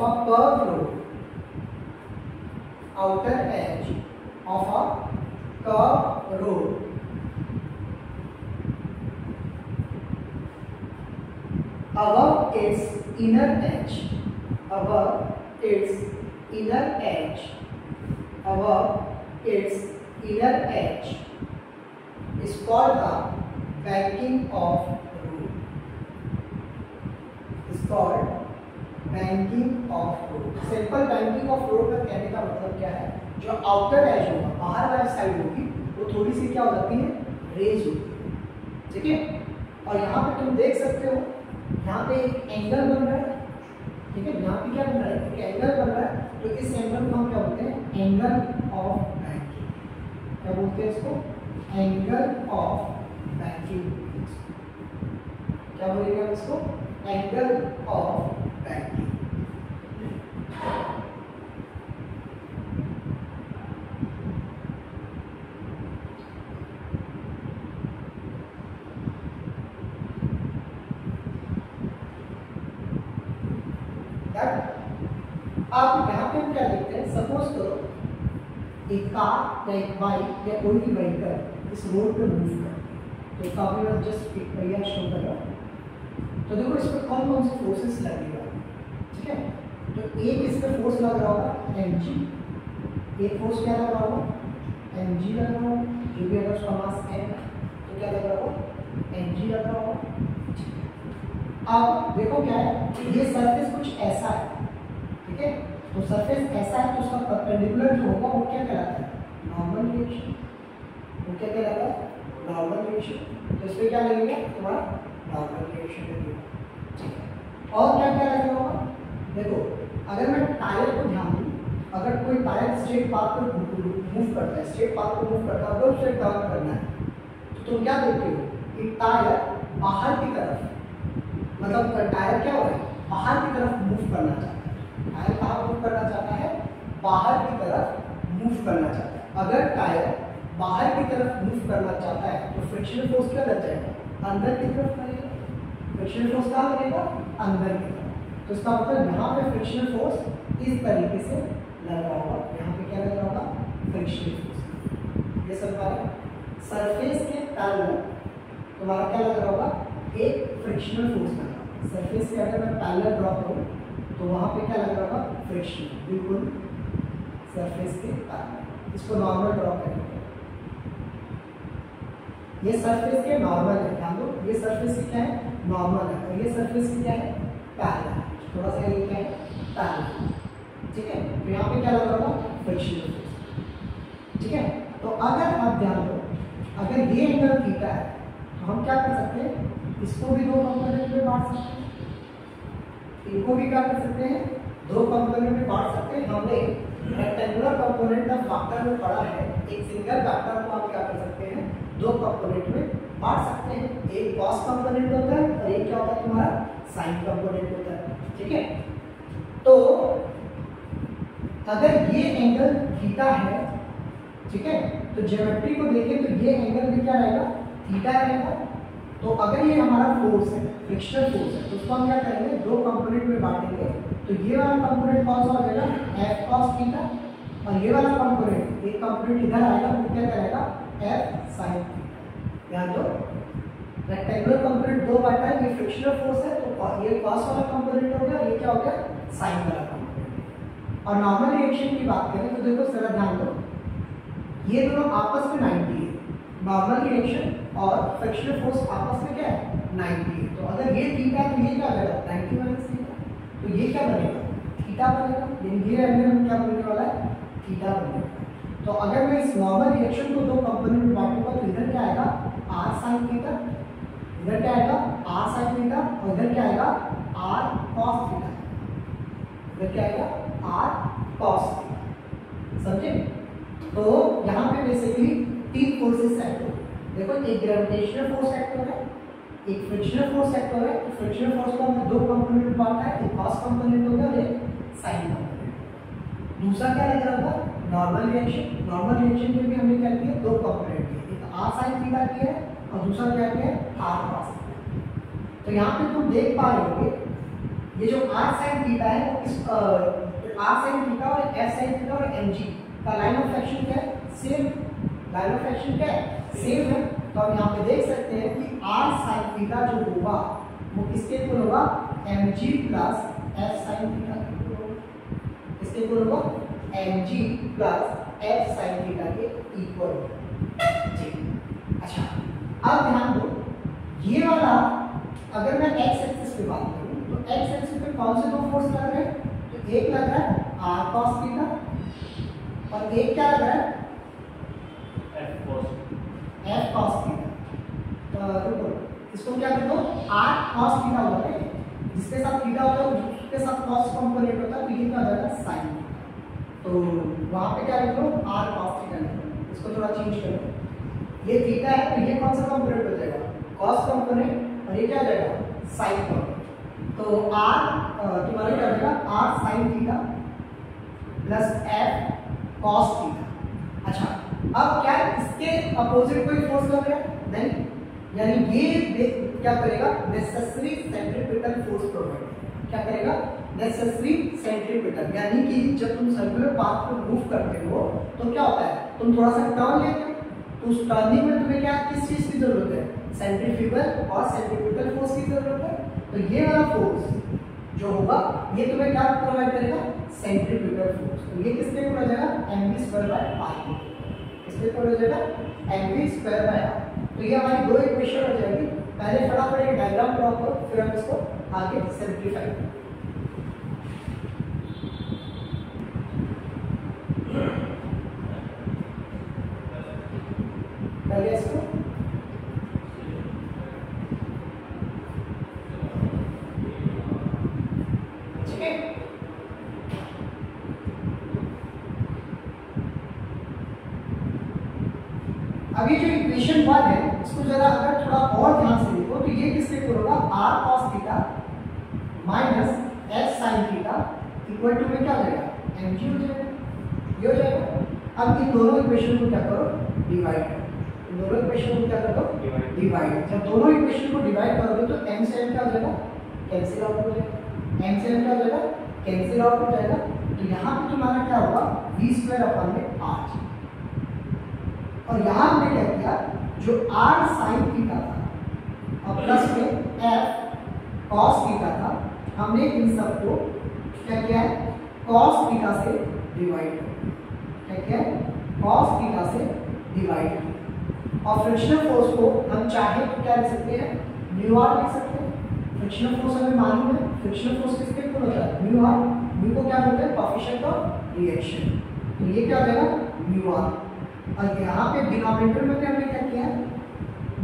of a curved road, outer edge of a curved road above its inner edge, above its inner edge, above its inner edge is called the banking of road. Is called banking of road. Simple banking of road का कहने का मतलब क्या है, जो outer as होगा, बाहर वाली साइड होगी, वो थोड़ी सी क्या हो जाती है, रेज होती है, ठीक है। और यहाँ पे तुम देख सकते हो, यहाँ पे एक एंगल बन रहा है, ठीक है, यहाँ पे क्या बन रहा है, एक एंगल बन रहा है, तो इस एंगल को हम क्या बोलते हैं, एंगल ऑफ बैंकिंग। क्या बोलते हैं इसको, एंगल ऑफ बैंकिंग। क्या बोलेंगे हम इसको, एंगल ऑफ बैंकिंग। अब यहाँ पे हम क्या देखते हैं, सपोज करो एक कार या एक बाइक या कोई भी व्हीकल इस रोड पे मूव कर, तो काफी बार जस्ट एक पहिया शो कर रहा है, तो देखो इस पर कौन कौन से फोर्सेस लगेगा, ठीक है। तो एक इस पर फोर्स लग रहा होगा mg, एक फोर्स क्या लग रहा होगा, mg लग रहा होगा, जो भी अगर उसका मास m तो क्या लग रहा होगा, mg लग रहा होगा। अब देखो क्या है, ये सरफेस कुछ ऐसा है, ठीक है, तो सरफेस ऐसा है तो उसका परपेंडिकुलर जो होगा वो क्या कहलाता है, नॉर्मल रिएक्शन। वो क्या कहलाता है, नॉर्मल रिएक्शन। तो इस पे क्या लगेगा, तुम्हारा नॉर्मल रिएक्शन लगेगा, ठीक है। और क्या क्या लगेगा होगा, देखो अगर मैं टायर को ध्यान दूँ, अगर कोई टायर स्ट्रेट पाथ पर मूव करता है, स्ट्रेट पाथ पर मूव करता है, अगर उसे टर्न करना है तो तुम क्या देखते हो कि टायर बाहर की तरफ, मतलब टायर क्या हो रहा है, बाहर की तरफ मूव करना चाहता है। टायर कहाँ मूव करना चाहता है, बाहर की तरफ मूव करना चाहता है। अगर टायर बाहर की तरफ मूव करना चाहता है तो फ्रिक्शनल फोर्स क्या लग जाएगा, अंदर की तरफ लगेगा। फ्रिक्शनल फोर्स कहाँ लगेगा, अंदर की तरफ। तो इसका मतलब यहाँ पे फ्रिक्शनल फोर्स इस तरीके से लग रहा होगा, यहाँ पे क्या लग रहा होगा, फ्रिक्शनल फोर्स। ये सब सरफेस के पैरेलल तुम्हारा क्या लग रहा होगा, एक फ्रिक्शनल फोर्स लग रहा है। सरफेस के अगर मैं पैरेलल ड्रॉ करूँ तो वहाँ पे क्या लग रहा होगा, फ्रिक्शन, बिल्कुल सरफेस के पैरेलल। इसको नॉर्मल ड्रॉ करेंगे, ये सरफेस के नॉर्मल है, ध्यान दो, ये सरफेस की क्या है, नॉर्मल है, और ये सरफेस की क्या है, पैरेलल। थोड़ा सा ये क्या है, पैरेलल, ठीक है। तो यहाँ पे क्या लग रहा होगा, फ्रिक्शनल फोर्स, ठीक है। तो अगर आप ध्यान दो, अगर ये एंगल थीटा है तो हम क्या कर सकते हैं, इसको भी दो कंपोनेंट में बांट सकते हैं, इनको भी क्या कर सकते हैं, दो कंपोनेंट में बांट सकते हैं। हमने रेक्टेंगुलर कंपोनेंट का फैक्टर में पढ़ा है, एक सिंगल फैक्टर को हम क्या कर सकते हैं, दो कंपोनेंट में बांट सकते हैं। एक कॉस कंपोनेंट होता है और एक क्या होता है तुम्हारा, साइन कंपोनेंट होता है, ठीक है। तो अगर ये एंगल थीटा है, ठीक है, तो ज्योमेट्री को देखें तो ये एंगल भी क्या रहेगा, थीटा रहेगा। तो अगर ये हमारा फोर्स है, फ्रिक्शनल फोर्स है, तो उसको हम क्या करेंगे, दो कंपोनेंट में बांटेंगे। तो ये वाला कंपोनेंट कौन सा हो जाएगा, एफ कॉस थीटा, और ये वाला कंपोनेंट, एक कंपोनेंट इधर आएगा वो क्या करेगा, एफ साइन थीटा। ध्यान दो, रेक्टेंगुलर कंपोनेंट दो बांटा है, ये फ्रिक्शनल फोर्स है, तो ये कॉस वाला कंपोनेंट हो गया, ये क्या हो गया, साइन वाला कंपोनेंट। और नॉर्मल रिएक्शन की बात करें तो देखो जरा ध्यान दो, ये दोनों आपस में 90 है, नॉर्मल रिएक्शन और फ्रिक्शनल फोर्स आपस में क्या है, 90 है। तो अगर ये थीटा है तो ये क्या बनेगा, 90 माइनस थीटा, तो ये क्या बनेगा, थीटा बनेगा। यानी ये एंगल में क्या बनने वाला है, थीटा बनेगा। तो अगर मैं इस नॉर्मल रिएक्शन को दो कंपोनेंट में बांटूंगा तो इधर क्या आएगा, आर साइन थीटा, इधर क्या आएगा, आर साइन थीटा, और इधर क्या आएगा, आर कॉस थीटा, इधर क्या आएगा, आर कॉस थीटा। समझे। तो यहाँ पे बेसिकली तीन फोर्सेस एक्ट हो रहे हैं। देखो, एक ग्रेविटेशनल फोर्स एक्ट हो रहा है, एक फ्रिक्शनल फोर्स एक्ट हो रहा है। तो फ्रिक्शनल फोर्स को हमने दो कंपोनेंट में बांटा है, एक कॉस कंपोनेंट हो गया, एक साइन कंपोनेंट। दूसरा क्या लग रहा था, नॉर्मल रिएक्शन। नॉर्मल रिएक्शन में भी हमने क्या किया, दो कंपोनेंट किए, एक आर साइन थीटा किया है और दूसरा क्या किया, आर कॉस थीटा। तो यहाँ पे तुम देख पा रहे होगे ये जो आर साइन थीटा है वो इस आर साइन थीटा और एफ साइन थीटा और एम जी का लाइन ऑफ एक्शन क्या है? सेम। लाइन ऑफ एक्शन क्या है? सेम है। तो हम यहाँ पे देख सकते हैं कि आर साइन थीटा जो होगा वो किसके इक्वल होगा? M G plus F sine theta के इक्वल होगा। किसके इक्वल होगा? M G plus F sine theta के इक्वल होगा। ठीक। अच्छा, अब ध्यान दो, ये वाला अगर मैं एक्स एक्सिस पे बात करूं तो एक्स एक्सिस पे कौन से दो फोर्स लग रहे हैं? तो एक लग रहा है आर कॉस थीटा और एक क्या लग रहा है? F cos theta. तो इसको क्या कर दो? आर कॉस थीटा होगा है, जिसके साथ थीटा होता है उसके साथ कॉस कंपोनेंट होता है, तो ये क्या हो जाएगा? Sine theta. तो वहां पे क्या लिख लो? आर कॉस थीटा लिख लो। इसको थोड़ा चेंज करो, ये थीटा है तो ये कौन सा कंपोनेंट हो जाएगा? कॉस कंपोनेंट, और ये क्या हो जाएगा? Sign component. तो आर तुम्हारा क्या हो जाएगा? R sine theta plus F cos theta. अच्छा, अब क्या इसके अपोजिट कोई फोर्स लग रहा है? नहीं, यानी ये क्या करेगा? Necessary centripetal force provide. क्या करेगा? नेसेसरी सेंट्रीपिटल, यानी कि जब तुम सर्कुलर पाथ को मूव करते हो तो क्या होता है? तुम थोड़ा सा टर्न लेते हो, तो उस टर्निंग में तुम्हें क्या किस चीज की जरूरत है? सेंट्रीफ्यूगल और सेंट्रीपिटल फोर्स की जरूरत है। तो ये वाला फोर्स जो होगा ये तुम्हें क्या प्रोवाइड करेगा? Centripetal force. तो ये किसके इक्वल हो जाएगा? mv²/r। किसके इक्वल हो जाएगा? mv²/r। तो ये हमारी दो इक्वेशन हो जाएगी। पहले फटाफट एक डायग्राम ड्रॉ करो, फिर हम इसको आगे सिंप्लीफाई करेंगे। पहले इसको ठीक है। अब ये जो इक्वेशन 1 है इसको जरा अगर थोड़ा और ध्यान से देखो तो ये किसके इक्वल होगा? r cos theta minus s sin theta equal to में क्या हो जाएगा? mg हो जाएगा। ये हो जाएगा। अब इन दोनों इक्वेशन को क्या करो? डिवाइड करो। इन दोनों इक्वेशन को क्या करो? डिवाइड। जब दोनों इक्वेशन को डिवाइड करोगे तो m से m क्या हो जाएगा? कैंसिल आउट हो जाएगा। m से m क्या हो जाएगा? कैंसिल आउट हो जाएगा। तो यहाँ पे तुम्हारा क्या होगा? v²/r। और यहाँ हमने क्या किया? जो r sin थीटा था और प्लस में f cos थीटा था, हमने इन सबको क्या किया है? cos थीटा से डिवाइड किया। क्या किया है? cos थीटा से डिवाइड किया। और फ्रिक्शनल फोर्स को हम चाहे तो क्या लिख सकते हैं? म्यू आर लिख सकते हैं। फ्रिक्शनल फोर्स हमें मालूम है, फ्रिक्शनल फोर्स किसके इक्वल होता है? Mu R. म्यू को क्या बोलते हैं? Coefficient of reaction. तो ये क्या हो जाएगा? Mu R. और यहाँ पे डिनोमिनेटर में भी हमने क्या किया है?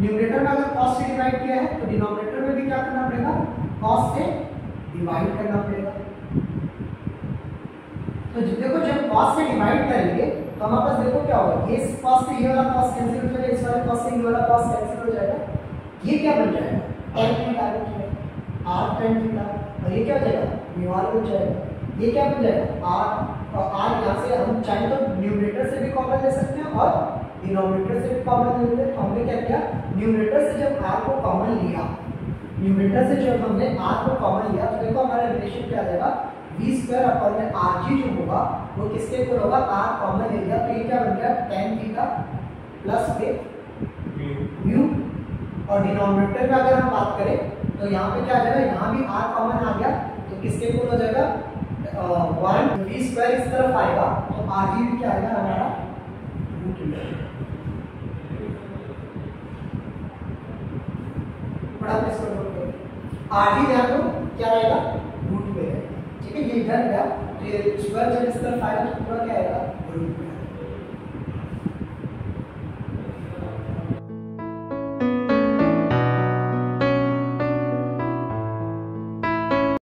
न्यूमरेटर में अगर cos से डिवाइड किया है तो डिनोमिनेटर में भी क्या करना पड़ेगा? cos से डिवाइड करना पड़ेगा। तो देखो जब cos से डिवाइड करेंगे तो हमारे पास देखो क्या होगा? ये cos से ये वाला cos कैंसिल हो जाएगा, इस वाले cos से ये वाला cos कैंसिल हो जाएगा। ये क्या बन जाएगा? tan थीटा बन जाएगा, r tan थीटा। और ये क्या हो जाएगा? म्यू r बन जाएगा। ये क्या बन जाएगा? r। और r यहाँ से हम चाहे तो न्यूमरेटर से भी कॉमन ले सकते हैं और डिनोमिनेटर से भी कॉमन ले लेते हैं। तो हमने क्या किया? न्यूमरेटर से जब r को कॉमन लिया, न्यूमरेटर से जब हमने r को कॉमन लिया तो देखो हमारा रिलेशन क्या आ जाएगा? v²/rg जो होगा वो किसके इक्वल होगा? r कॉमन ले लिया तो ये क्या बन गया? tan थीटा प्लस में म्यू। और डिनोमिनेटर में अगर हम बात करें तो यहाँ पे क्या आ जाएगा? यहाँ भी r कॉमन आ गया तो किसके इक्वल हो जाएगा? 1 v² इस तरफ आएगा तो rg भी क्या आएगा हमारा? बड़ा प्रेस कर दो। rg ध्यान दो क्या रहेगा? रूट में रहेगा। ठीक है, ये इधर गया तो ये स्क्वायर जब इस तरफ आएगा तो पूरा क्या आएगा? रूट में।